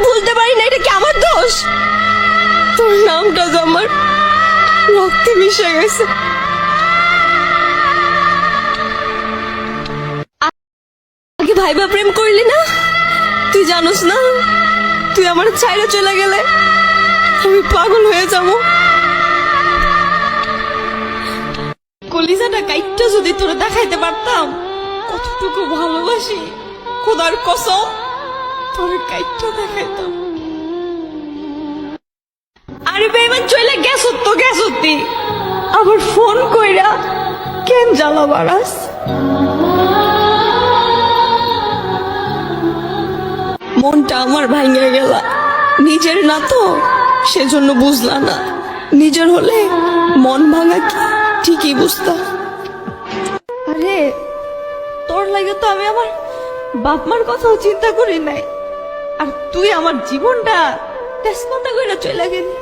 ভুলতে পারি না, এটা কি আমার দোষ? তোর নামটা তো আমার রক্তে মিশে গেছে। আগে ভাইবা প্রেম করলি না? তুই জানোস না তুই আমার ছাইরা চলে গেলে আমি পাগল হয়ে যাব। কলিজাটা কাইটটা যদি তোরে দেখাইতে পারতাম কতটুকু ভালোবাসি, খোদার কসম তোরে কাইটটা দেখাইতাম। আরে বেমান চলে গেছত তো গেছতি, আবার ফোন কইরা কেন জ্বালা বাড়াস? মনটা আমার ভাঙে গেল, নিজের না তো সেজন্য বুঝলা না, নিজের হলে মন ভাঙা কি ঠিকই বুঝতাম। আরে তোর লাগে তো আমি আমার বাপ মার কথাও চিন্তা করি নাই, আর তুই আমার জীবনটা তেজপাতা কইরা চলে গেলি।